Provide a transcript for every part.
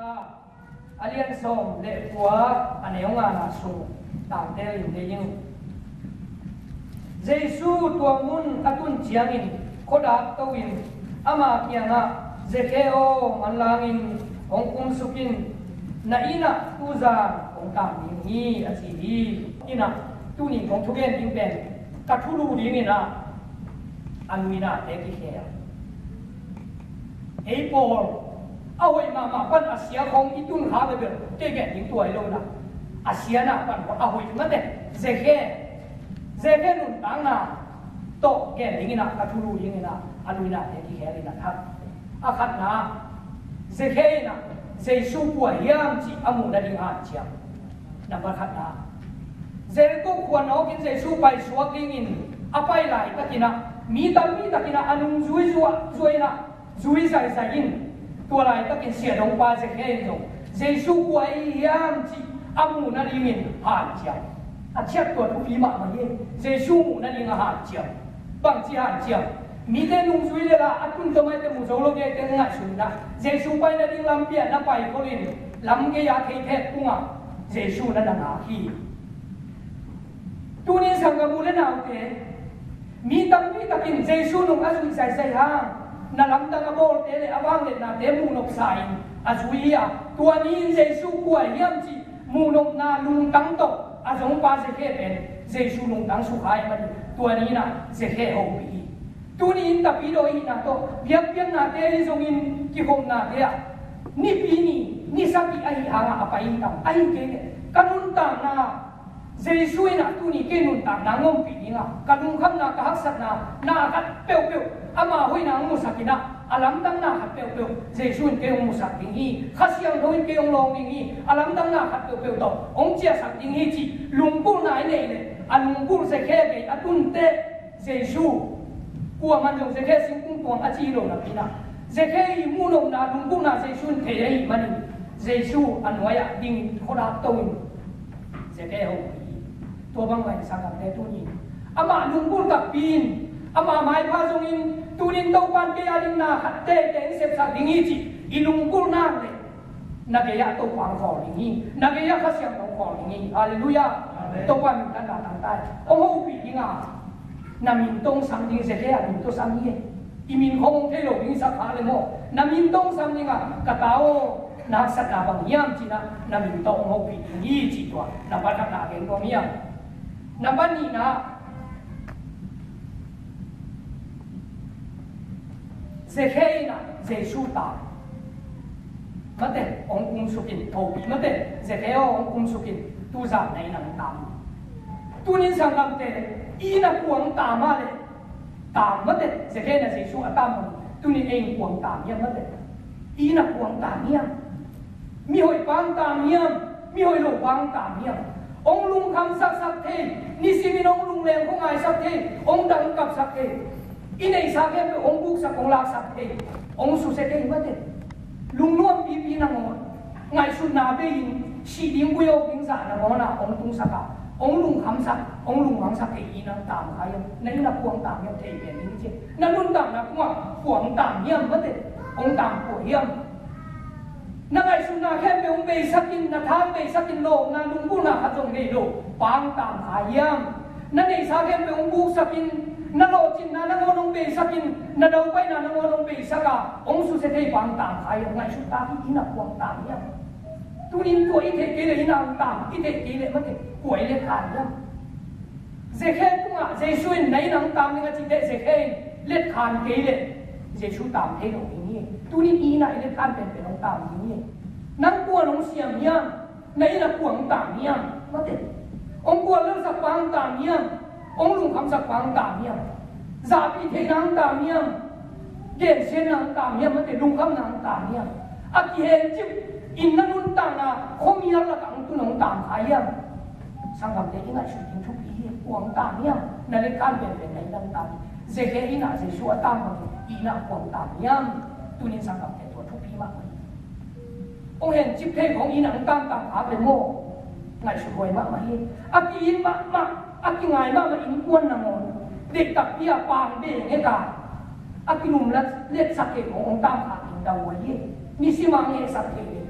ka alian som le kwa aneonga na su ta tel in de yin Jesu tuamun atun chiangin khoda tawin ama kianga zekeo manlangin ongkum sukin na ina tuza ong tam ni achi ina tuni kong thugen ding ben kathulu ding ina anwina te ki he ei por awai mama pan asia kong itun ha be te ge ding tuai lo na asia na pan ko awai ma de zeke nun tang na to ge ding ina kathulu ding ina anwina te ki he ina khat akhat na zeke na Jesu kwa yam chi amu na ding han chiam number khat na Jericho kwa no kin Jesu pai suaking in apai lai takina mi takina anung zui zai zai in tua lai takin sia dong pa je khen no Jesu kwa yam chi amu na ding in han chiam a chiat to tu pi ma ma ye Jesu mu na ding han chiam bang chi han chiam mi te nung zui le la atun to mai te mu zo lo ge te nga sun na Jesu pai na ding lam pia na pai ko lin lam ge ya thei the kunga Jesu na na hi tu ni sang ga mu le nau te mi takin Jesu nung azui sai ha na lam ta ga bol te le awang le na te mu nok sai azui ya tua ni Jesu kwa yam chi mu nok na lung tang to azong pa je ke pen Jesu nung tang su khai ma tua ni na je ke ho pi tu ni in tapi do ina to biak na te zong in ki hom na te ni pi ni sapi ai hanga apa in tam ai ke kanun ta na Jesu ina tu ni ke nun ta na ngom pi ni nga kanun kham na ka haksat na kat peu ama hoi na mu sakina alam dang na khat peu Jesu ke mu sak ding hi khasiang doi ke ong long ding hi alam dang na khat peu to ong chia sak ding hi chi lungpul nai nei le alungpul se khe ke atun te Jesu Ua man jong zeke singkung tuang achi lo na pina zeke mu lo na lungkung na Jesu the ei mani Jesu anwaya ding khoda tawin zeke ho to bang mai sang te tu ni ama lungkul ka pin ama mai pha jong in tunin to pan ke aling na hatte te sep sa ding chi ilungkul na le na ke ya to pang kho ding hi na ke ya khasyam to kho ding hi hallelujah to pan tan na tan tai ong ho pi ding a Namin tong samding sekaya min to samye imin hong thelo ing sa khale mo namin tong samding a katao na sat na bang yam china namin tong ho pi ni chi to na ba na gen ko miam na ba ni na sekaya na Jesu ta mate ong kum sukin ho pi mate sekaya ong kum sukin tu za nai nang tam tunin sangam te ina kuang tama le tam mate sekena Jesu atam tunin eng kuang tam ya mate ina kuang tam ya mi hoi pang tam ya mi hoi lo pang tam ya ong lung kham sak the ni simin ong lung leng ko ngai sak the ong dang kap sak the inei sa ke ong buk sak ong lak sak the ong su se ke mate lung nuam pi na ngo ngai su na be in si ding bu yo ping sa na ngo na ong tung saka ông lùng khám sắc, ông lùng khám sắc cái gì nó tạm khai không, nên là cuồng tạm nhau thể hiện những chuyện, nó luôn tạm là cuồng tạm nhau mất đấy, ông tạm của nhau, nó ngày xưa na khen về ông bề sắc in, na tham bề sắc in lộ, na lùng bu na hạt giống này lộ, bang tạm khai nhau, nó này sao khen về ông bu sắc in, nó lộ chín na nó ngon ông bề sắc in, nó đâu quay na nó ngon ông bề sắc à, ông su sẽ thấy bang tạm khai nhau, ngày xưa ta cái là cuồng tạm nhau. Tu in tuổi thế cái này nào tạm cái thế cái này mất thế quậy lên khàn lắm dễ khen cũng à dễ xuyên nấy nắng tạm nhưng mà chỉ để dễ khen lên khàn cái này dễ xu tạm thế đâu như tu in ý này lên khànเป็นน้องtạm như nắng quaน้องเสียมnhá nấy là cuồng tạm nhá mất thế ông qua lên sạc băng tạm nhá ông lùng khăm sạc băng tạm nhá giả bị thế nắng tạm nhá đèn xuyên nắng tạm nhá mất thế lùng khăm nắng tạm nhá à kỳ hèn chứ in na nun tang na khomi la kang tu nong tam khayam sangam te inga shu tin thu pi kuang tam yam na le kan ben nei nam tam je ke ina je shu tam ma ina kuang tam yam tu nin sangam te thu pi ma ong hen chip the khong ina tam tam a be mo ngai shu hoi ma hi a ki in ma a ki ngai ma in kuan na mon de tak pia pang be nge ka a ki num la let sak ke ong tam kha tin da wo ye mi si ma nge sak ke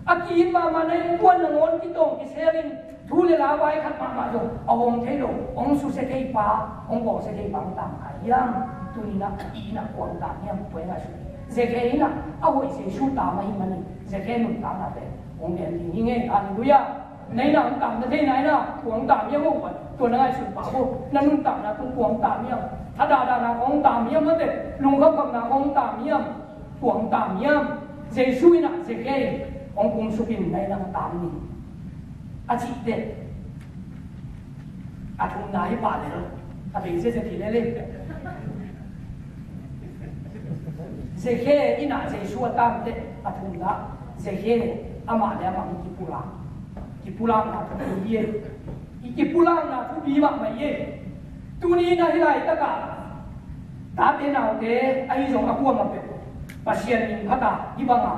akin mama na kuan ng on kitong iserin thule la wai khat mama jo awong thelo ong su se thei pa ong bo se thei bang tam ayam tunina ina kuang ta nyam puenga su zekeina awoi se su ta mai mani zekenu ta na be ong den ni nge hallelujah nei na ong tam na thei nai na kuang ta nyam moตัวนั้นไอ้สุดป่าวนั่นนุ่นต่ำนะตุ้งกวงต่ำเยี่ยมถ้าด่านะของต่ำเยี่ยมนั่นเด็ลุงเขาคำนะของต่ำเยี่ยมกวงต่ำเยี่ยมเจสุยนะเจเกยของกรุงสุพินในนังต่ำนี่อาชีพเด็ดอาทุ่งนาให้ป่าเลยนะถ้าเป็นเศรษฐีเล่นเจเกยอินาเจสุวต่ำเด็ดอาทุ่งนาเจเกยอามาแล้วมากิปุระนะทุกทีกิปุระนะทุกปีมาไม่เย่ตัวนี้นะที่ไรตะกาตาเต้นเอาเต้ไอ้สองอาพวงมาเป็นปัสเซียนยิงพัตตาอีบังอ่ะ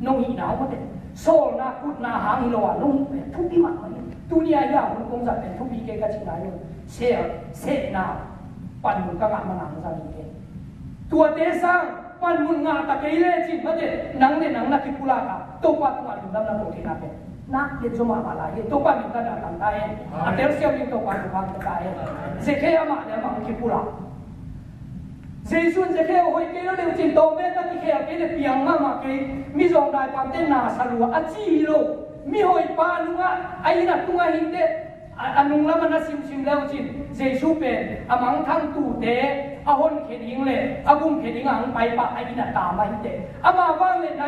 น้องอีหนาวมาเต้โซลนะกุดนาหางอีโลอ่ะน้องเป็นทุกปีมาไม่ตัวนี้ไอ้ยาคุณคงจะเป็นทุกปีเกกันชินายเสียนาปั่นมุนกางมันหนังซาลีเกตัวเต้สังปั่นมุนงาตะเกยเล่จิมาเต้นังเต้นังนักกิปุระกะตัวปัดตัวอยู่ดำน้ำโตเทนาเป็นนักเรียนสมัครอะไรตัวปั้นมีการดังได้อันเดียวเสียงตัวปั้นตัวปั้นได้เจ้าแค่มาเนี่ยมันคิดพูดละเจ้าส่วนเจ้าแค่โอ้ยเกล้าเดี๋ยวจินโตเมื่อตะกี้แค่เกล้าเปียงมาเกล้มีสองได้ปั๊มเต้นนาสลัวอาชีโลมีหอยปลาลุงอ่ะไอ้นักตุงอ่ะหินเดอันนุ่งละมันน่ะซิมแล้วจินเจ้าสู้เป็นอามังทั้งตู้เตะอาหอนเขดิงเลยอาบุ้มเขดิงอ่างไปปะไอ้นักตามาหินเดอามาว่างเลยไหน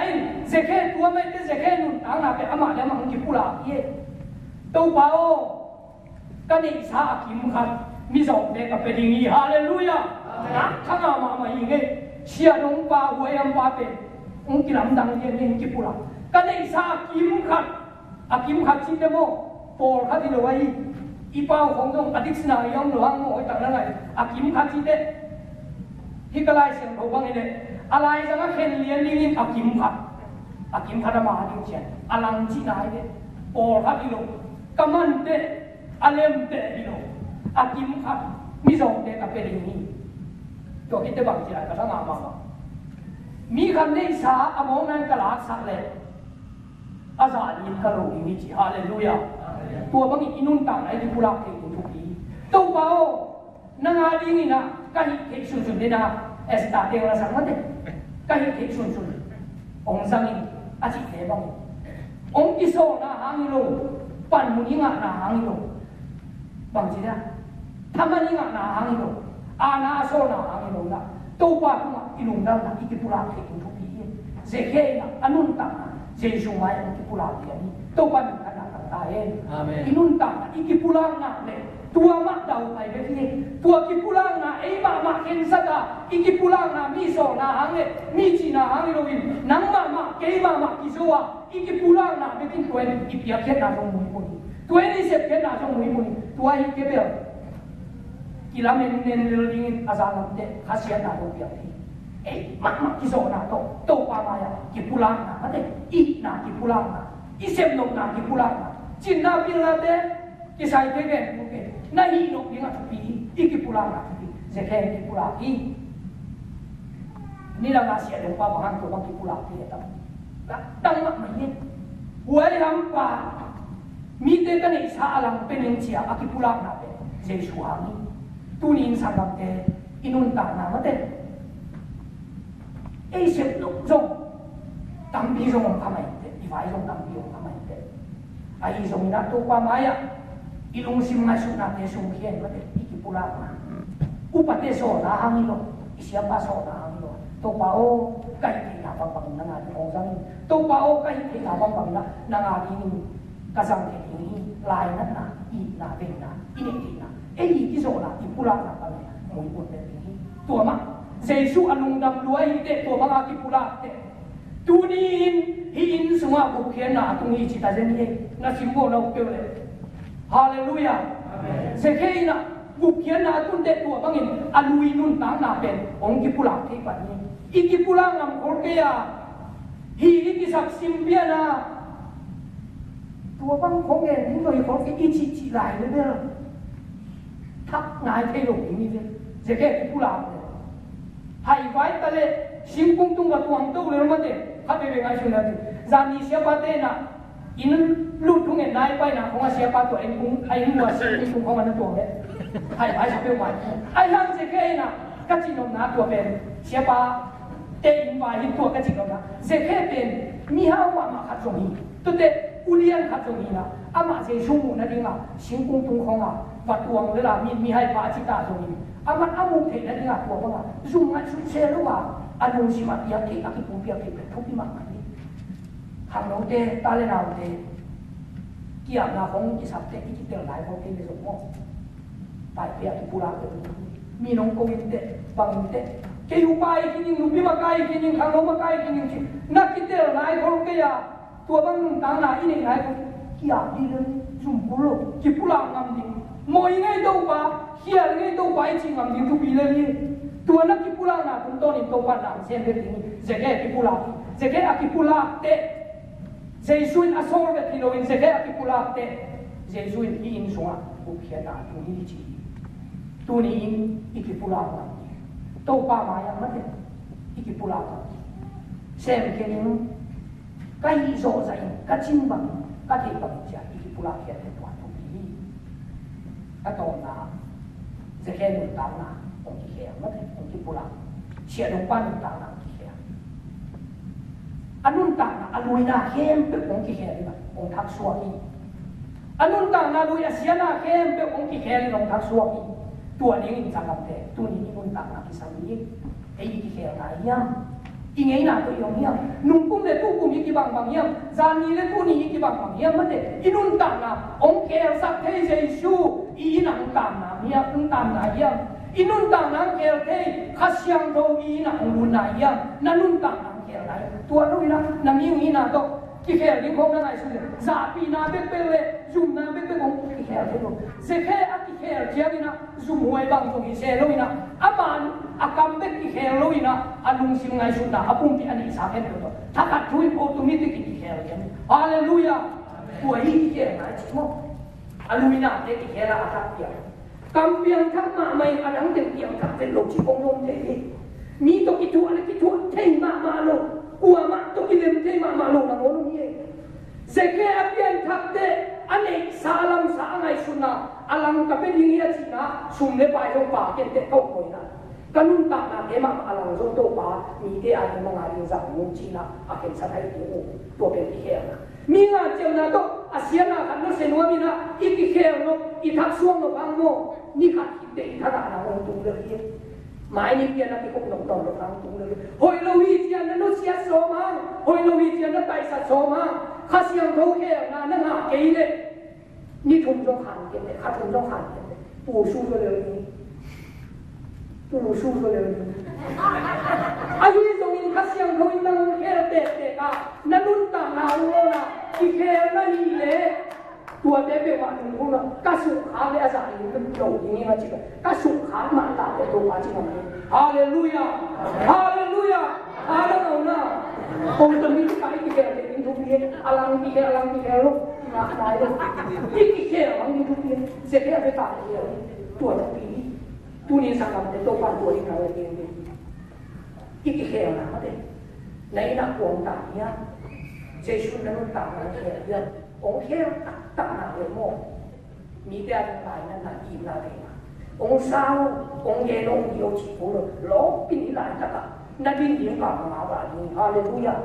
เจ้าแค่ตัวไม่เต้เจ้าแค่นุ่นต่างหน้าเป็นอามาแล้วมันคิดพูดละเย่ตัวเปล่าก็นี่สากิมครับมีสองเด็กกับเป็นอย่างนี้ฮาเลลูยานะข้างหน้ามาอย่างงี้เชียร์น้องป้าหวยอันป้าเป็นองค์กิลำดังเรียนคิดพูดละก็นี่สากิมครับอากิมครับชิดเดโมโปรครับที่เราไว้อีป้าของน้องอดิษนายองหลวงโอ้ยต่างนั่นไงอากิมครับชิดเดที่กลายเสียงเราบ้างไงเนี่ยอะไรจะมาเขียนเรียนลิงอากิมครับมาดิ้งเชียนอลังจีนายเดโปรครับที่เรากำมันเดอเลมเดที่เราอากิมครับมีสองเด็กกับเป็นอย่างนี้ตัวคิดได้บางทีอะไรก็ต้องมามีคำนี้สาอมองนั้นกลาสักเลยอาจารย์ยินกระโหลกนี้จีฮาเลลูยาตัวบางอินุนต่างไอ้ที่ผู้รับเองทุกทีตัวเบานางอาลีนี่นะก็ฮิตสุนนี่นะเอสตาเตงละสังมันเด็กก็ฮิตสุนองค์สังอินอาชีพเดบังองค์ที่โซนะหางโลปั่นมุนิงะนะหางโลบางทีนะทำมันนิงะนะหางโลอาณาโซนะหางโลนะตัวป้าพวกอินุนนั่นนะอีกผู้รับเองทุกทีเจเคนะอนุนต่างเจสุมาอีกผู้รับเองตัวป้ามีขนาดต่างๆอินุนต่างอีกผู้รับนั่นเลยตัวมักเดาไปแบบนี้ตัวกิปุลังนะไอ้มาเห็นสักอีกิปุลังนะมีโซนะหางเลยมีจีนะหางเลยวินนังมาเกยมากิโซะอีกิปุลังนะเป็นตัวนี้อีเปียกเขียนนาจงมุยมุนตัวนี้เสพเขียนนาจงมุยมุนตัวอีเก็บเบลกิลาเมนเนนเรื่องนี้อาจารย์นั่นเด็กข้าเสียนาจงเปียกที่เอ้มากิโซนะโตปามายากิปุลังนะมันเด็กอีนะกิปุลังนะอีเสพนกนะกิปุลังนะจีนนาพิลาเดกิสัยเด็กโอเคนั่นอีนกยังทุกปีอีกิปุลังนะทุกปีเจแค่กิปุลังอีนี่เรามาเสียลงป้าบางตัวบางกิปุลังที่เด็กตั้งมาไม่หัวลำป่ามีเด็กกันอีสาลังเป็นเงินเชียอากิปุลังนะเป็นเจชัวนี่ตัวนี้สังกัดเตอินุนตานามาเตไอเสพลงจงตั้งปีจงทำไมเตอีไว้จงตั้งปีจงทำไมเตไอจงนัดตัวป้ามายาilung simmasuk na te sungkian mate ikipulang na upate so na hangilo isiapa so na hangilo to pao kai na pang na nga ong sang to pao kai na pang na nga ni kasang ke ni lai na i na be na ini na ei ki so na ipulang na pa mo ipon te ni to ma jesu alung dam luai te to mga kipulang te tunin hin sunga bukhen na tungi chita jeni na simbo na upele Haleluya. Sekena bukyan na atun de tua bangin aluinun tang na pen ong gipulang te pa ni. Ikipulang ang korkea. Hi ikisap simpia na. Tua bang kongen hinoi korke ichi lai le bel. Tak ngai te lo ni le. Seke gipulang. Hai vai tale sim kung tung wa tuang to le ma de ha be ngai su na de zan ni sia pa te na in lu tung en nai pai na khong sia pa to ai kung wa sim kung khong na tuang le hai sa pe mai ai ham je ke na ka chi nom na to ben sia pa te in wa hin to ka chi nom na je ke ben mi ha wa ma kha zong hi to te ulian kha zong hi na ama je su mu na ding a sim kung tung khong a wa tuang le la mi hai pa chi ta zong hi ama amu te na ding a to ba zoom ngai su che lo wa anong si ma ya ke aki pu pia ke pe thu pi ma ni hang no te ta le na te kia na hong ki sap te ki te lai ho ke le zo mo pai pe aki pu la ke mi nong ko te bang te ke yu pai ki ning lu pi ma kai ki ning hang no ma kai ki ning ki na ki te lai ho ke ya tua bang tang na i ning lai ko kia di le zum pu lo ki pu la ngam ni moi ngai do ba kia ngai do bai chi ngam ni tu pi le ni tua na ki pu la na tum to ni to pa na sem be ni je ke ki pu la je ke a ki pu la te Jesuin asol be kiloin je ke a ki pu la te Jesuin i in songa bu khia na tu ni chi tu ni in i ki pu la na to pa ma ya ma te i ki pu la ta sem ke ni kai zo za in ka chin bang ka ti bang cha i ki pu la khia te tu tu ni a to na je ke nu ta na ông ki khia ma te ông ki pu la sia dong pa nu ta na ki khia anun ta na alui na hem pe ông ki khia ni ba ông thak suwa ni anun ta na lui asia na hem pe ông ki khia ni ông thak suwa ni tua ni in sang te tu ni nun ta na ki sang ni ei ki khia na yam ingei na to yong yam nung kum le tu kum ki bang yam zan ni le tu ni ki bang yam ma te inun ta na ông khia sak the jesu i nang ta na mi a ung ta na yam inun ta na kel the khasyang do i na ung na yam nanun ta na kel lai tua lui na mi na to ki khel ni khom na ngai su le za pi na be pe le zum na be pe kong ki khel the lo se khe a ki khel chia ni na zum huai bang to ki se lo na aman akam be ki khel lo na anung sim ngai su na apung ti ani sa khen to tha ka thui automatic ki khel ya hallelujah tua hi ki khel ngai chi mo alumina te ki khela atak ya kampiang thak ma mai anang te piang thak te lo chi kong long te mi to ki tu ala ki tu te ma lo ua ma to ki lem te ma lo na ngonu ni zeke apian thak te ane salam sa ngai suna alang ka pe ding ya chi na sum le pai lo pa ken te ko koi na kanun ta na te ma alang zo to pa mi te ai ma ngai ring za ngom chi na a ken sa thai to pe ki khela mi nga cheu na to asia na kan no se no mi na i ki khel no i thak suang no bang mo ni kha ki te tha na ngom tu le hi mai ni pia na ki kok nom tom lo bang tu le hoi lo hi tia na no sia so ma hoi lo hi tia na tai sa so ma kha siang tho khel na na ke le ni thum jong han ke le kha thum jong han ke le pu su so le ni pu su so le ni ai ni so in kha siang tho in na khel te ka na nun ta na lo na ki khel na ni le tua te be wa nun ko na ka su kha le asa ni lo ni ma chi ka su kha ma ta te to ma chi ma hallelujah hallelujah hallelujah ông từng đi cái kia để đi thu tiền alang kia lúc mà nói đâu cái kia là đi thu tiền sẽ phải phải trả nhiều tuổi nó phí tu niên sang làm để tôi quan tuổi cả về tiền cái kia là mà đấy này là cuồng tả nhá Giêsu nó tả là kia dân ông kia tả là người mồ mi ra lại là im là thế ông sao ông nghe ông nhiều chỉ phụ được lỗ cái lại tất cả na bin điểm vào mà bảo là hallelujah